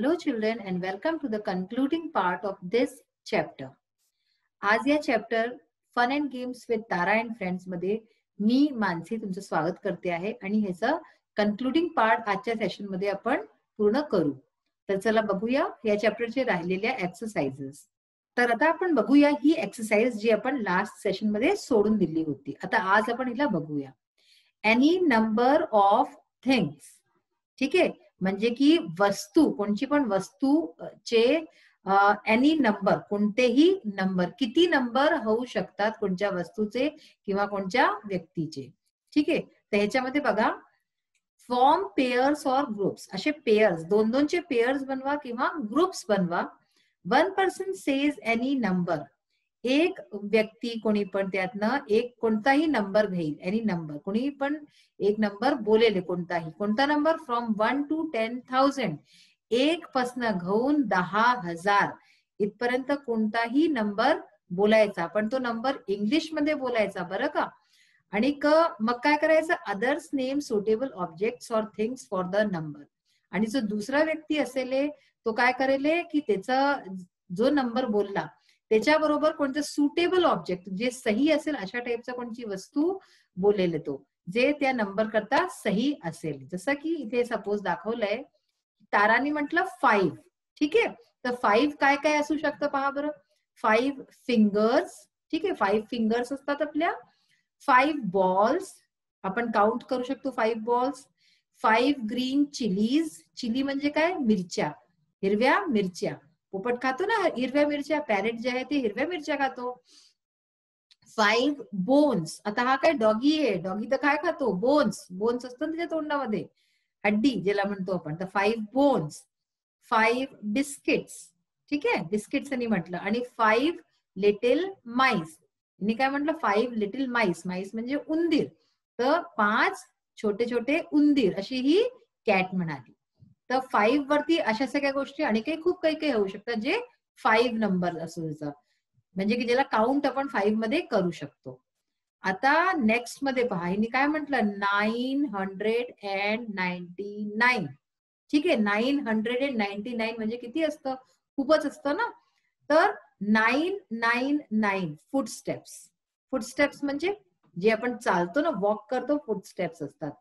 Hello children and welcome to the concluding part of this chapter. आज या chapter fun and games with Tara and friends मध्ये मी मानसी तुमचं स्वागत करते आहे आणि ह्याचं कन्क्लुडिंग पार्ट आजच्या सेशन मध्ये आपण पूर्ण करू. तर चला बघूया या चॅप्टरचे राहिलेल्या एक्सरसाइजेस. तर आता आपण बघूया ही एक्सरसाइज जी आपण लास्ट सेशन मध्ये सोडून दिली होती. आता आज आपण हिला बघूया. Any number of things. ठीक आहे, म्हणजे की वस्तू, कोणची पण वस्तूचे एनी नंबर, कोणतेही नंबर, किती नंबर होऊ शकतात कोणत्या वस्तूचे किंवा कोणत्या व्यक्तीचे. ठीक आहे, तर ह्याच्यामध्ये बघा फॉर्म पेयर्स और ग्रुप्स. असे पेयर्स, दोन दोनचे पेयर्स बनवा किंवा ग्रुप्स बनवा. One person says any number. एक व्यक्ती कोणी पण त्यातनं एक कोणताही नंबर घेईल. एनी नंबर, कोणी पण एक नंबर बोलेले कोणताही. कोणता नंबर? From 1 to 10,000. 1 पासून घेऊन 10,000 इथपर्यंत कोणताही नंबर बोलायचा, पण तो नंबर इंग्लिश मध्ये बोलायचा बरं का. आणि मग काय करायचं? अदर्स नेम सुटेबल ऑब्जेक्ट्स और थिंग्स फॉर द नंबर. आणि जो दुसरा व्यक्ती असेल तो काय करेल की त्याचा जो नंबर बोलला त्याच्याबरोबर कोणतं सुटेबल ऑब्जेक्ट, जे सही असेल अशा टाईपचा कोणती वस्तू बोलेल तो, जे त्या नंबर करता सही असेल. जसं की इथे सपोज दाखवलंय, ताराने म्हटलं 5. ठीक आहे, तर 5 काय काय असू शकतं पहा बरं. 5 फिंगर्स. ठीक आहे, 5 फिंगर्स असतात आपल्या. 5 बॉल्स, आपण काउंट करू शकतो 5 बॉल्स. 5 green chillies. चिली म्हणजे काय? मिरच्या, हिरव्या मिरच्या. पोपट खातो ना हिरव्या मिरच्या, पॅरेट जे आहे ते हिरव्या मिरच्या खातो. 5 बोन्स. आता हा काय डॉगी आहे, डॉगी तर काय खातो? बोन्स. बोन्स असतात त्याच्या तोंडामध्ये, हड्डी ज्याला म्हणतो आपण. तर 5 बोन्स. 5 बिस्किट्स. ठीक आहे, बिस्किट्स यांनी म्हटलं. आणि 5 लिटिल माईस. यांनी काय म्हटलं? 5 लिटिल माईस. माईस म्हणजे उंदीर. तर 5 छोटे छोटे उंदीर, अशी ही कॅट म्हणाली. तर 5 वरती अशा सगळ्या गोष्टी आणि खूप काही होऊ शकतात जे 5 नंबर असू शकतात, म्हणजे की ज्याला काउंट आपण 5 मध्ये करू शकतो. आता नेक्स्ट मध्ये पहा, हिने काय म्हटलं? 999. ठीक आहे, 999 म्हणजे किती असतं? खूपच असतं ना. तर 999 फुटस्टेप्स. फुटस्टेप्स म्हणजे जे आपण चालतो ना, वॉक करतो, फुटस्टेप्स असतात.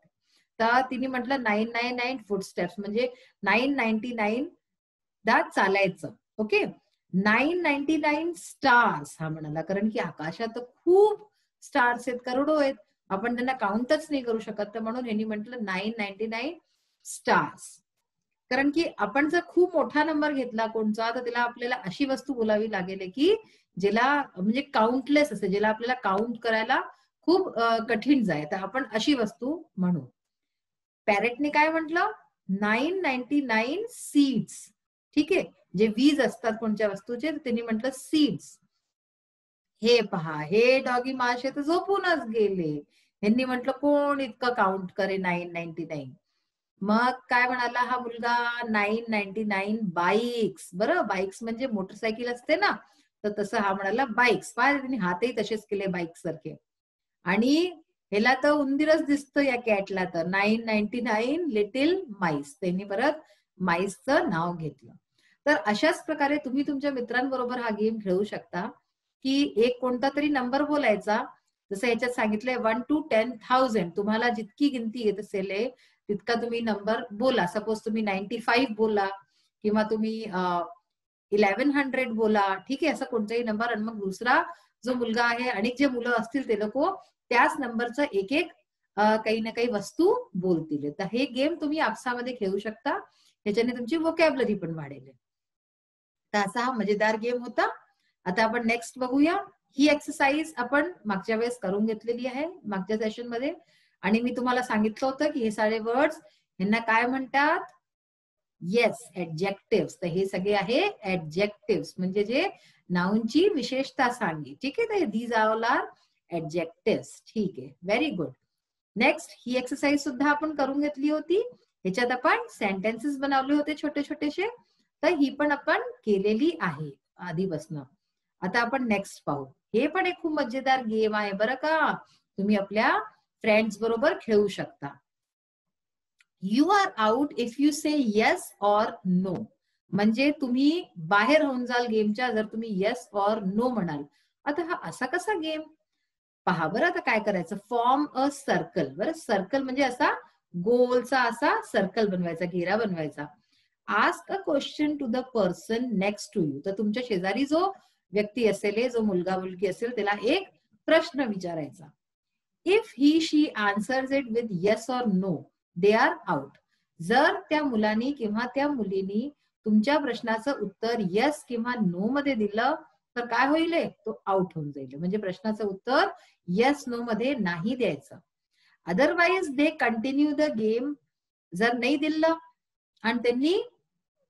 तर तिने म्हटलं 999 फुटस्टेप्स म्हणजे 999 दा चालायचं. ओके. 999 स्टार्स हा म्हणाला, कारण की आकाशात खूप स्टार्स आहेत, करोडो आहेत, आपण त्यांना काउंटच नाही करू शकत. तर म्हणून यांनी म्हटलं 999 स्टार्स. कारण की आपण जर खूप मोठा नंबर घेतला कोणचा, तर त्याला आपल्याला अशी वस्तू बोलावी लागेल की ज्याला म्हणजे काउंटलेस असेल, ज्याला आपल्याला काउंट करायला खूप कठीण जाय. तर आपण अशी वस्तू म्हणू. पॅरेटने काय म्हटलं? 999 सीड्स. ठीक आहे, जे वीज असतात कोणत्या वस्तूचे, त्यांनी म्हटलं सीड्स. हे पहा, हे डॉगी माशे तर झोपूनच गेले. यांनी म्हटलं कोण इतकं काउंट करे 999. मग काय म्हणाला हा मुलगा? 999 बाईक्स. बरं, बाईक्स म्हणजे मोटरसायकल असते ना, तर तसं हा म्हणाला बाईक्स. त्यांनी हातही तसेच केले बाईक सारखे. आणि ह्याला तर उंदीरच दिसतं या कॅटला. तर 999 लिटिल माईस. त्यांनी परत माईसचं नाव घेतलं. तर अशाच प्रकारे तुम्ही तुमच्या मित्रांबरोबर हा गेम खेळू शकता की एक कोणता तरी नंबर बोलायचा. जसं याच्यात सांगितलंय 1 to 10,000. तुम्हाला जितकी गिनती येत असेल तितका तुम्ही नंबर बोला. सपोज तुम्ही 95 बोला किंवा तुम्ही 1100 बोला. ठीक आहे, असं कोणताही नंबर. आणि मग दुसरा जो मुलगा आहे आणि जे मुलं असतील ते लोक त्याच नंबरचं एक एक काही ना काही वस्तू बोलतील. तर हे गेम तुम्ही आपसामध्ये खेळू शकता, ह्याच्याने तुमची व्होकॅब्युलरी पण वाढेल. तर असा हा मजेदार गेम होता. आता आपण नेक्स्ट बघूया. ही एक्सरसाइज आपण मागच्या वेळेस करून घेतलेली आहे मागच्या सेशन मध्ये. आणि मी तुम्हाला सांगितलं होतं की हे सारे वर्ड्स यांना काय म्हणतात? येस, ऍडजेक्टिव्स. तर हे सगळे आहे ऍडजेक्टिव्स, म्हणजे जे नाउनची विशेषता सांगी. ठीक आहे, तर दीज ऑल आर ऍडजेक्टिव्स. ठीक आहे, व्हेरी गुड. नेक्स्ट ही एक्सरसाइज सुद्धा आपण करून घेतली होती. ह्याच्यात आपण सेंटेन्सेस बनवले होते छोटे छोटेसे. तर ही पण आपण केलेली आहे आधीपासून. आता आपण नेक्स्ट पाहू. हे पण एक खूप मजेदार गेम आहे बरं का, तुम्ही आपल्या फ्रेंड्स बरोबर खेळू शकता. You are out if you say yes or no. म्हणजे तुम्ही बाहेर होऊन जाल गेमच्या जर तुम्ही येस ऑर नो म्हणाल. आता हा असा कसा गेम? पहा बरं आता काय करायचं. Form a circle. बरं, सर्कल म्हणजे असा गोलचा असा सर्कल बनवायचा, घेरा बनवायचा. Ask a question to the person next to you. तर तुमच्या शेजारी जो व्यक्ती असेल, जो मुलगा मुलगी असेल, त्याला एक प्रश्न विचारायचा. If he she answers it with yes or no, they are out. जर त्या मुलानी किंवा त्या मुलीनी तुमच्या प्रश्नाचं उत्तर येस किंवा नो मध्ये दिलं तर काय होईल? तो आउट होऊन जाईल. म्हणजे प्रश्नाचं उत्तर येस नो मध्ये नाही द्यायचं. Otherwise they continue the game. जर नाही दिलं आणि त्यांनी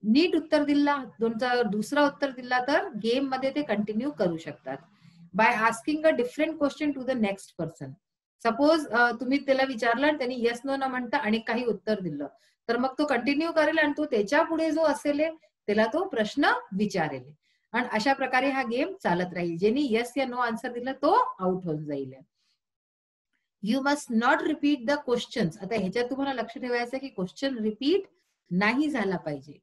नीट उत्तर दिला, दुसरा उत्तर दिला, तर गेम मध्ये ते कंटिन्यू करू शकतात. By asking a different question to the next person. Suppose तुम्ही त्याला विचारलं आणि त्यांनी येस नो न म्हणता आणि काही उत्तर दिलं, तर मग तो कंटिन्यू करेल आणि तो त्याच्या पुढे जो असेल त्याला तो प्रश्न विचारेल. आणि अशा प्रकारे हा गेम चालत राहील. ज्यांनी येस या नो आन्सर दिला तो आउट होऊन जाईल. You must not repeat the questions. आता ह्याच्यात तुम्हाला लक्ष ठेवायचं की क्वेश्चन रिपीट नाही झाला पाहिजे.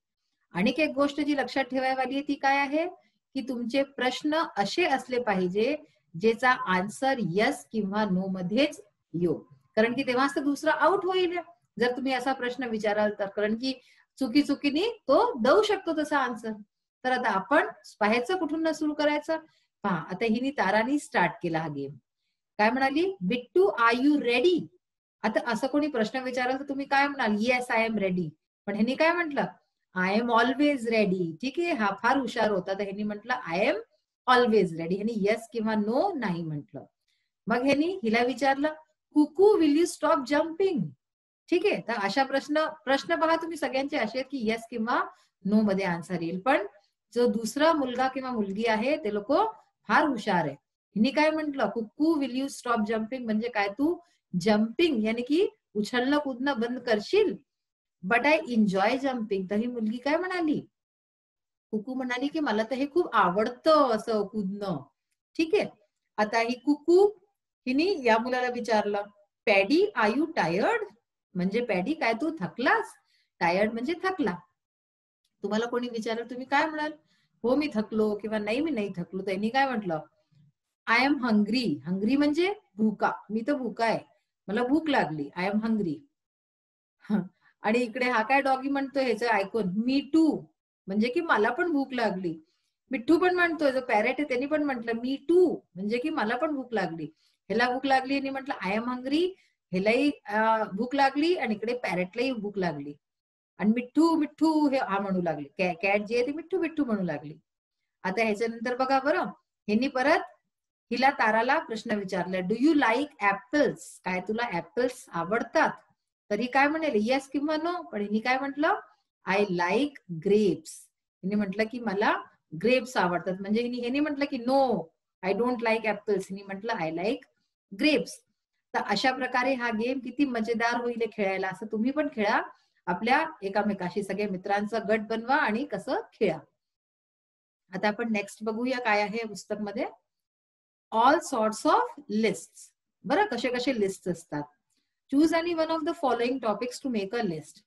आणखी एक गोष्ट जी लक्षात ठेवायवाली आहे ती काय आहे की तुमचे प्रश्न असे असले पाहिजे ज्याचा आन्सर येस किंवा नो मध्येच येऊ. कारण की तेव्हाच तर दुसरा आउट होईल जर तुम्ही असा प्रश्न विचाराल तर. कारण की चुकीने तो देऊ शकतो तसा आन्सर. तर आता आपण पाहायचं कुठून सुरू करायचं. पहा आता हिने तारानी स्टार्ट केला हा गेम. काय म्हणाली? Bittu are you ready. आता असं कोणी प्रश्न विचारला तर तुम्ही काय म्हणाल? Yes I am ready. पण ह्यांनी काय म्हटलं? I am always ready. ठीक आहे, हा फार हुशार होता. तर ह्यांनी म्हटलं आय एम ऑलवेज रेडी. ह्यांनी येस किंवा नो नाही म्हटलं. मग ह्यांनी हिला विचारलं कुकू विल यू स्टॉप जम्पिंग. ठीक आहे, तर अशा प्रश्न पहा तुम्ही सगळ्यांचे असे आहेत की येस किंवा नो मध्ये आन्सर येईल. पण जो दुसरा मुलगा किंवा मुलगी आहे ते लोक फार हुशार आहे. हिने काय म्हटलं? कुकू विल यू स्टॉप जम्पिंग म्हणजे काय? तू जम्पिंग यानी की उछलणं कूदणं बंद करशील. But I enjoy jumping. तर ही मुलगी काय म्हणाली? कुकू म्हणाली की मला तर हे खूप आवडतं असं कूदणं. ठीक आहे, आता ही कुकू हिने या मुलाला विचारलं पॅडी आर यू टायर्ड. म्हणजे पॅडी काय तू थकलास? टायर्ड म्हणजे थकला. तुम्हाला कोणी विचारलं तुम्ही काय म्हणाल? हो मी थकलो किंवा नाही मी नाही थकलो. त्यांनी काय म्हटलं? I am hungry. हंग्री म्हणजे भूका. मी तर भूका आहे, मला भूक लागली. I am hungry. आणि इकडे हा काय डॉगी म्हणतोय ह्याचं ऐकून मी टू म्हणजे की मला पण भूक लागली. मिठ्ठू पण म्हणतोय, जो पॅरेट आहे त्यांनी पण म्हटलं मी टू म्हणजे की मला पण भूक लागली. ह्याला भूक लागली आणि म्हटलं आय एम हंग्री. ह्यालाही भूक लागली आणि इकडे पॅरेटलाही भूक लागली. आणि मिठ्ठू मिठ्ठू हे हा म्हणू लागले. कॅट जी आहे ती मिठ्ठू मिठ्ठू म्हणू लागली. आता ह्याच्यानंतर बघा बरं, ह्यांनी परत हिला ताराला प्रश्न विचारला डू यू लाईक ऍपल्स. काय तुला ऍपल्स आवडतात? तरी काय म्हणेल? येस किंवा नो. पण हिने काय म्हटलं? I like grapes. हिने म्हटलं की मला ग्रेप्स आवडतात. म्हणजे हिने म्हटलं की no I don't like apples. हिने म्हटलं आय लाईक ग्रेप्स. तर अशा प्रकारे हा गेम किती मजेदार होईल खेळायला. असं तुम्ही पण खेळा. आपल्या एकामेकाशी सगळ्या मित्रांचा गट बनवा आणि कसं खेळा. आता आपण नेक्स्ट बघूया काय आहे पुस्तक मध्ये. All sorts of list. बरं, कसे कसे लिस्ट असतात. Choose any one of the following topics to make a list.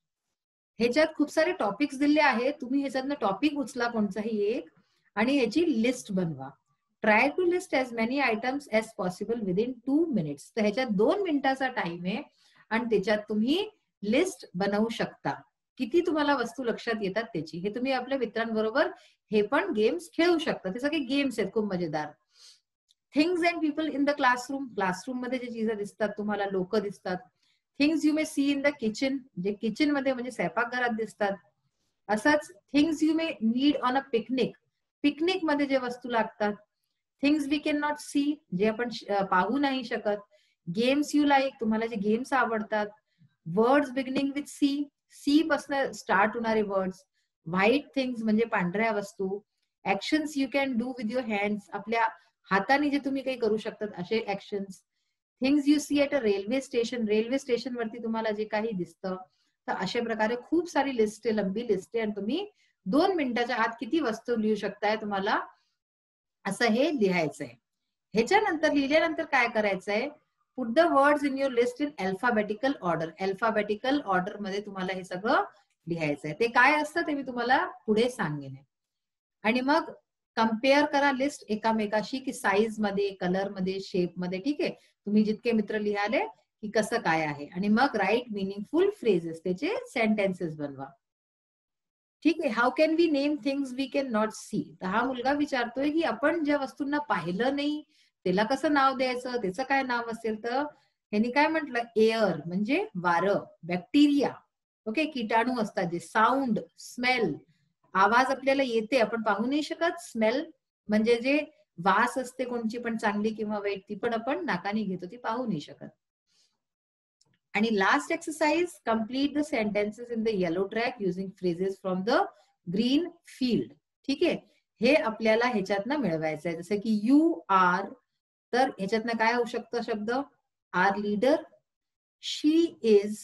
ह्याच्यात खूप सारे टॉपिक्स दिले आहेत. तुम्ही ह्याच्यातनं टॉपिक उचला कोणताही एक आणि ह्याची लिस्ट बनवा. Try to list as many items as possible within 2 minutes. तर ह्याच्यात 2 मिनिटाचा टाइम आहे आणि त्याच्यात तुम्ही लिस्ट बनवू शकता. किती तुम्हाला वस्तू लक्षात येतात त्याची. हे तुम्ही आपल्या मित्रांबरोबर हे पण गेम्स खेळू शकता. ते सगळे गेम्स आहेत खूप मजेदार. Things and people in the classroom. Classroom मध्ये जे चीज दिसतात तुम्हाला, लोक दिसतात. Things you may see in the kitchen. जे किचन मध्ये म्हणजे स्वयंपाकघरात दिसतात. असंच things you may need on a picnic. Picnic मध्ये जे वस्तू लागतात. Things we can not see. जे आपण पाहू नाही शकत. Games you like. तुम्हाला जे गेम्स आवडतात. Words beginning with C. C पासून स्टार्ट होणारे वर्ड्स. व्हाईट थिंग्स म्हणजे पांढऱ्या वस्तू. Actions you can do with your hands. आपल्या हाताने जे तुम्ही काही करू शकतात असे actions. Things you see at a railway station. Railway station वरती तुम्हाला जे काही दिसतं. तर अशा प्रकारे खूप सारी लिस्ट आहे, लंबी लिस्ट आहे. आणि तुम्ही 2 मिनिटाच्या आत किती वस्तू लिहू शकताय तुम्हाला असं हे लिहायचंय. ह्याच्यानंतर लिहिल्यानंतर काय करायचंय? Put the words in your list in alphabetical order. Alphabetical order मध्ये तुम्हाला हे सगळं लिहायचंय. ते काय असतं ते मी तुम्हाला पुढे सांगेन. आणि मग कम्पेअर करा लिस्ट एकामेकाशी की साईज मध्ये, कलर मध्ये, शेप मध्ये. ठीक आहे, तुम्ही जितके मित्र लिहाले की कसं काय आहे. आणि मग राईट मिनिंगफुल फ्रेजेस, त्याचे सेंटेन्सेस बनवा. ठीक आहे. How can we name things we can not see. तर हा मुलगा विचारतोय की आपण ज्या वस्तूंना पाहिलं नाही त्याला कसं नाव द्यायचं, त्याचं काय नाव असेल. तर यांनी काय म्हटलं, एअर म्हणजे वारं, बॅक्टेरिया, ओके, किटाणू असतात जे, साऊंड, स्मेल, आवाज आपल्याला येते आपण पाहू नाही शकत, स्मेल म्हणजे जे वास असते कोणची पण चांगली किंवा वाईट, ती पण आपण नाकाने घेतो, ती पाहू नाही शकत. आणि last exercise, complete the sentences in the yellow track using phrases from the green field. ठीक आहे, हे आपल्याला ह्याच्यातनं मिळवायचं आहे. जसं की यू आर, तर ह्याच्यातनं काय होऊ शकतं शब्द, our leader. She is,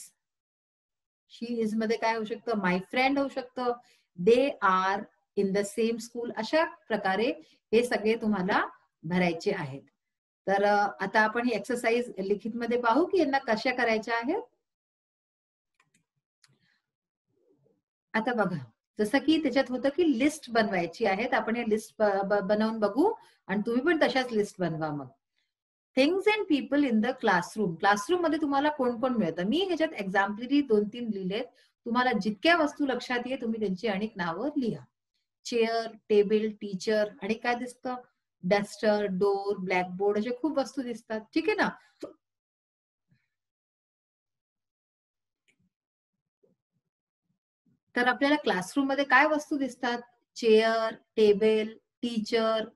she is मध्ये काय होऊ शकतं, माय फ्रेंड होऊ शकतं. They are in the same school. अशा प्रकारे हे सगळे तुम्हाला भरायचे आहेत. तर आता आपण ही एक्सरसाइज लिखित मध्ये पाहू की यांना कशा करायच्या आहेत. आता बघा, जसं की त्याच्यात होतं की लिस्ट बनवायची आहे, आपण हे लिस्ट बनवून बघू आणि तुम्ही पण तशाच लिस्ट बनवा. मग things and people in the classroom. Classroom मध्ये तुम्हाला कोण कोण मिळतं, मी ह्याच्यात एक्झाम्पलरी 2-3 लिहिलेत. तुम्हाला जितक्या वस्तू लक्षात येईल तुम्ही त्यांची अनेक नावं लिहा. चेअर, टेबल, टीचर, आणि काय दिसतं, डस्टर, डोर, ब्लॅकबोर्ड, अशा खूप वस्तू दिसतात. ठीक आहे ना. तर आपल्याला क्लासरूम मध्ये काय वस्तू दिसतात, चेअर, टेबल, टीचर,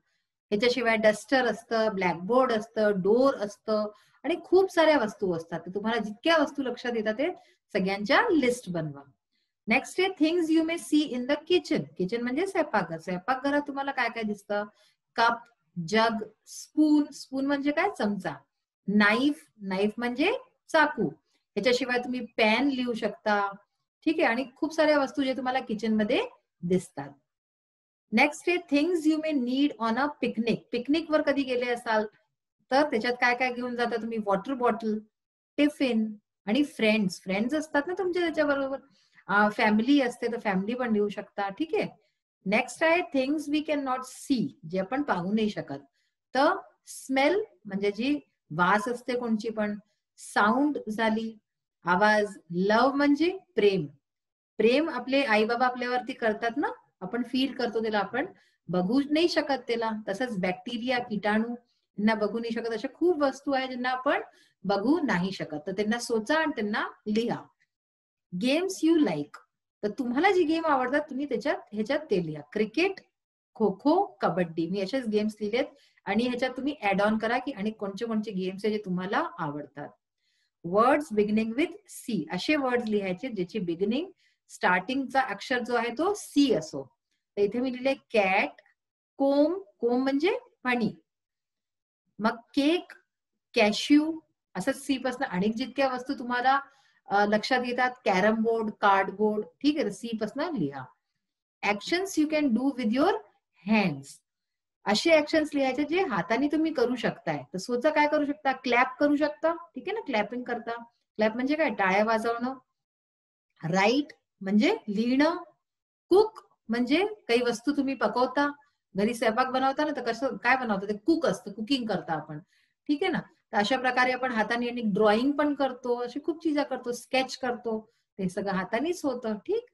ह्याच्याशिवाय डस्टर असतं, ब्लॅकबोर्ड असतं, डोर असतं, आणि खूप साऱ्या वस्तू असतात. तुम्हाला जितक्या वस्तू लक्षात येतात ते सगळ्यांच्या लिस्ट बनवा. नेक्स्ट आहे things you may see in the kitchen. Kitchen म्हणजे स्वयंपाकघर. स्वयंपाकघरात तुम्हाला काय काय दिसतं, कप, जग, स्पून, स्पून म्हणजे काय, चमचा, नाईफ, नाईफ म्हणजे चाकू, ह्याच्याशिवाय तुम्ही पॅन लिहू शकता. ठीक आहे, आणि खूप साऱ्या वस्तू जे तुम्हाला किचन मध्ये दिसतात. नेक्स्ट आहे things you may need on a picnic. Picnic वर कधी गेले असाल तर त्याच्यात काय काय घेऊन जाता तुम्ही, वॉटर बॉटल, टिफिन, आणि फ्रेंड्स, फ्रेंड्स असतात ना तुमच्या त्याच्याबरोबर. फॅमिली असते तर फॅमिली पण लिहू शकता. ठीक आहे. नेक्स्ट आहे things we can not see, जे आपण पाहू नाही शकत. तर स्मेल म्हणजे जी वास असते कोणची पण, साऊंड झाली, आवाज, लव्ह म्हणजे प्रेम, प्रेम आपले आई बाबा आपल्यावरती करतात ना, आपण फील करतो त्याला, आपण बघू नाही शकत त्याला. तसंच बॅक्टेरिया, किटाणू, त्यांना बघू नाही शकत. अशा खूप वस्तू आहेत ज्यांना आपण बघू नाही शकत. तर त्यांना सोचा आणि त्यांना लिहा. गेम्स यू लाईक, तर तुम्हाला जी गेम आवडतात तुम्ही त्याच्यात ह्याच्यात ते लिहा. क्रिकेट, खो खो, कबड्डी, मी असेच गेम्स लिहिलेत. आणि ह्याच्यात तुम्ही ऍड ऑन करा की आणि कोणते कोणते गेम्स आहे जे तुम्हाला आवडतात. वर्ड्स बिगिनिंग विथ सी, असे वर्ड्स लिहायचे ज्याची बिगिनिंग, स्टार्टिंगचा अक्षर जो आहे तो सी असो. तर इथे मी लिहिले कॅट, कोम, कोम म्हणजे फणी, मग केक, कॅश्यू, असं सी पासून अनेक जितक्या वस्तू तुम्हाला लक्षात येतात, कॅरम बोर्ड, कार्डबोर्ड. ठीक आहे, सी पासून लिहा. Actions you can do with your hands, असे ऍक्शन्स लिहायचे जे हाताने तुम्ही करू शकताय. तर स्वतः काय करू शकता, क्लॅप करू शकता. ठीक आहे ना, क्लॅपिंग करता. क्लॅप म्हणजे काय, टाळ्या वाजवणं. राईट म्हणजे लिहिणं. कुक म्हणजे काही वस्तू तुम्ही पकवता, घरी स्वयंपाक बनवता ना, तर कसं काय बनवतं, ते कुक असतं, कुकिंग करता आपण. ठीक आहे ना. तर अशा प्रकारे आपण हाताने ड्रॉइंग पण करतो, अशी खूप चीजा करतो, स्केच करतो, ते सगळं हातानेच होतं. ठीक.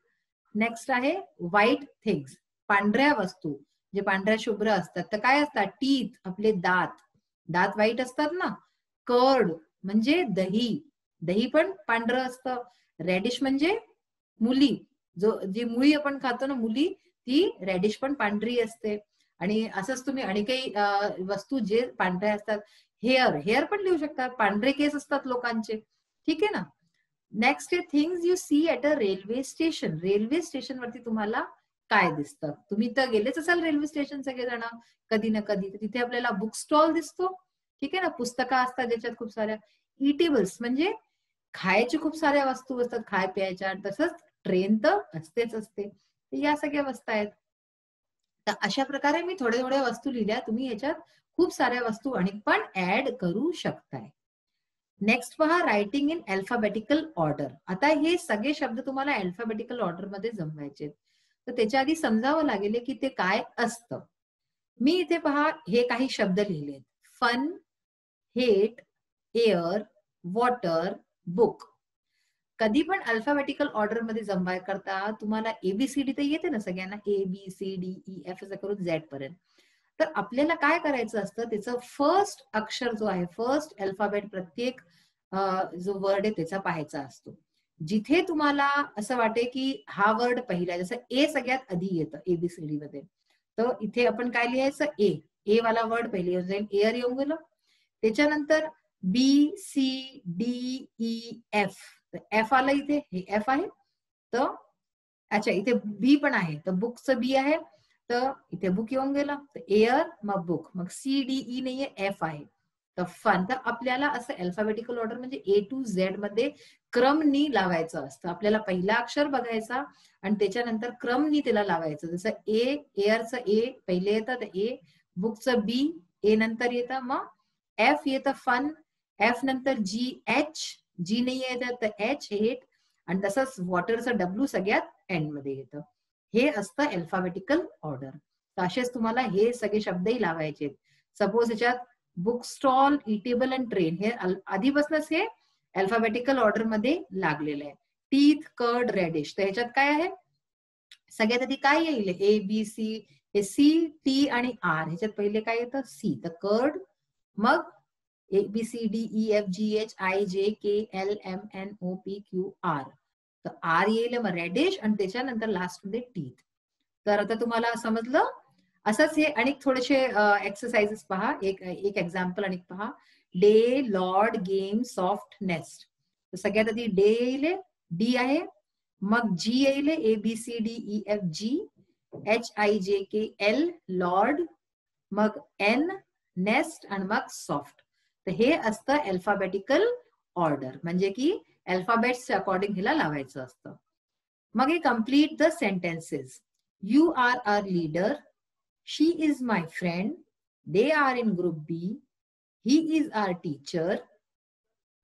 नेक्स्ट आहे व्हाईट थिंग्स, पांढऱ्या वस्तू, जे पांढऱ्या शुभ्र असतात. तर काय असतात, टीथ, आपले दात, दात व्हाईट असतात ना. कर्ड म्हणजे दही, दही पण पांढरं असतं. रेडिश म्हणजे मुली, जो जी मुळी आपण खातो ना मुली, ती रेडिश पण पांढरी असते. आणि असंच तुम्ही आणि काही वस्तू जे पांढऱ्या असतात. हेअर, हेअर पण लिहू शकतात, पांढरे केस असतात लोकांचे. ठीक आहे ना. नेक्स्ट आहे things you see at a railway station. Railway station वरती तुम्हाला काय दिसतं, तुम्ही तर गेलेच असाल रेल्वे स्टेशन सगळेजण कधी ना कधी. तिथे आपल्याला बुक स्टॉल दिसतो. ठीक आहे ना, पुस्तकं असतात ज्याच्यात खूप साऱ्या. इटेबल्स म्हणजे खायची खूप साऱ्या वस्तू असतात, खाय प्यायच्या. तसंच ट्रेन तर असतेच असते. या सगळ्या वस्तू आहेत. तर अशा प्रकारे मी थोड्या थोड्या वस्तू लिहिल्या. तुम्ही ह्याच्यात खूप साऱ्या वस्तू आणि पण ऍड करू शकताय. नेक्स्ट पहा रायटिंग इन अल्फाबेटिकल ऑर्डर. आता हे सगळे शब्द तुम्हाला अल्फाबेटिकल ऑर्डर मध्ये जमवायचे, तर त्याच्या आधी समजावं लागेल की ते काय असतं. मी इथे पहा हे काही शब्द लिहिलेत. Fun, hate, air, water, book. कधी पण अल्फाबेटिकल ऑर्डर मध्ये जमवाय करता तुम्हाला एबीसीडी तर येते ना सगळ्यांना, ABCDEF असं करून झेड पर्यंत. तर आपल्याला काय करायचं असतं, त्याचं फर्स्ट अक्षर जो आहे, फर्स्ट अल्फाबेट प्रत्येक जो वर्ड आहे त्याचा पाहायचा असतो. जिथे तुम्हाला असं वाटे की हा वर्ड पहिला, जसं ए सगळ्यात आधी येतं एबीसीडी मध्ये, तर इथे आपण काय लिहायचं, ए वाला वर्ड पहिले येऊन जाईल, एअर येऊन गेलं. त्याच्यानंतर BCDEF, एफ आलं इथे, हे एफ आहे. तर अच्छा इथे बी पण आहे, तर बुकचं बी आहे, तर इथे बुक येऊन गेलं. तर एअर मग बुक, मग CDE नाहीये, एफ आहे. तर फन. तर आपल्याला असं अल्फाबेटिकल ऑर्डर म्हणजे A to Z मध्ये क्रमनी लावायचं असतं. आपल्याला पहिला अक्षर बघायचा आणि त्याच्यानंतर क्रमनी त्याला लावायचं. जसं एअरचं ए पहिले येतं, तर ए, बुकचं बी, ए नंतर येतं, मग एफ येतं फन, एफ नंतर GH, जी नाही येतं तर H, हेट, आणि तसंच वॉटरचं डब्ल्यू सगळ्यात एंड मध्ये येतं. हे असतं अल्फाबेटिकल ऑर्डर. तर असेच तुम्हाला हे सगळे शब्दही लावायचे. सपोज याच्यात book stall, edible and train, हे आधीपासूनच हे अल्फाबेटिकल ऑर्डर मध्ये लागलेलं आहे. टीथ, कर्ड, रेडिश, तर ह्याच्यात काय आहे, सगळ्यात आधी काय येईल, ABC, हे CT आणि R, ह्याच्यात पहिले काय येतं, सी, तर कर्ड, मग ABCDEFGHIJKLMNOPQR, तर आर येईल, मग रेडिश, आणि त्याच्यानंतर लास्ट मध्ये टीथ. तर आता तुम्हाला समजलं. असंच हे आणि थोडेसे एक्सरसाइजेस पहा. एक एक्झाम्पल आणि पहा. Day, Lord, game, soft, nest. तर सगळ्यात आधी डे येईल, डी आहे, मग जी येईल, ABCDEFGHIJKL, लॉर्ड, मग N, नेस्ट, आणि मग सॉफ्ट. तर हे असतं अल्फाबेटिकल ऑर्डर, म्हणजे की अल्फाबेट्सच्या अकॉर्डिंग ह्याला लावायचं असतं. मग हे complete the sentences. You are our leader, she is my friend, they are in group B, he is our teacher,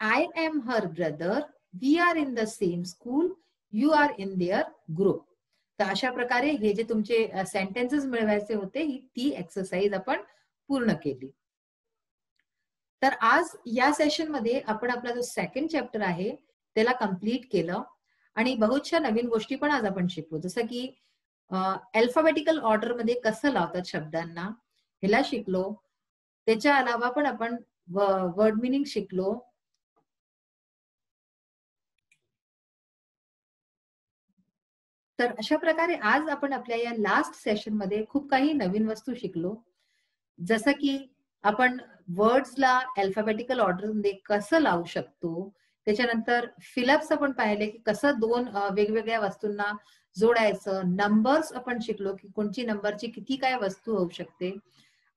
I am her brother, we are in the same school, you are in their group. तर अशा प्रकारे हे जे तुमचे sentences मिळवायचे होते, ही ती exercise आपण पूर्ण केली. तर आज या सेशन मध्ये आपण आपला जो सेकंड चॅप्टर आहे त्याला कम्प्लीट केलं आणि बहुतशा नवीन गोष्टी पण आज आपण शिकलो. जसं की अल्फाबेटिकल ऑर्डर मध्ये कसं लावतात शब्दांना, ह्याला शिकलो. त्याच्या अलावा पण आपण वर्ड मिनिंग शिकलो. तर अशा प्रकारे आज आपण आपल्या या लास्ट सेशन मध्ये खूप काही नवीन वस्तू शिकलो. जसं की आपण वर्ड्सला अल्फाबेटिकल ऑर्डर मध्ये कसं लावू शकतो, त्याच्यानंतर फिलअप्स आपण पाहिले की कसं दोन वेगवेगळ्या वस्तूंना जोडायचं. नंबर्स आपण शिकलो की कोणची नंबरची किती काय वस्तू होऊ शकते,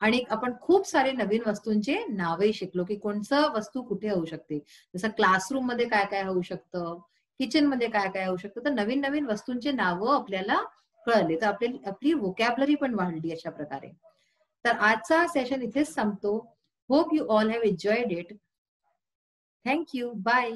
आणि आपण खूप सारे नवीन वस्तूंचे नावही शिकलो की कोणचं वस्तू कुठे होऊ शकते. जसं क्लासरूम मध्ये काय काय होऊ शकतं, किचन मध्ये काय काय होऊ शकतं. तर नवीन नवीन वस्तूंचे नावं आपल्याला कळले, तर आपली व्होकॅबलरी पण वाढली अशा प्रकारे. तर आजचा सेशन इथेच संपतो. Hope you all have enjoyed it. Thank you. Bye.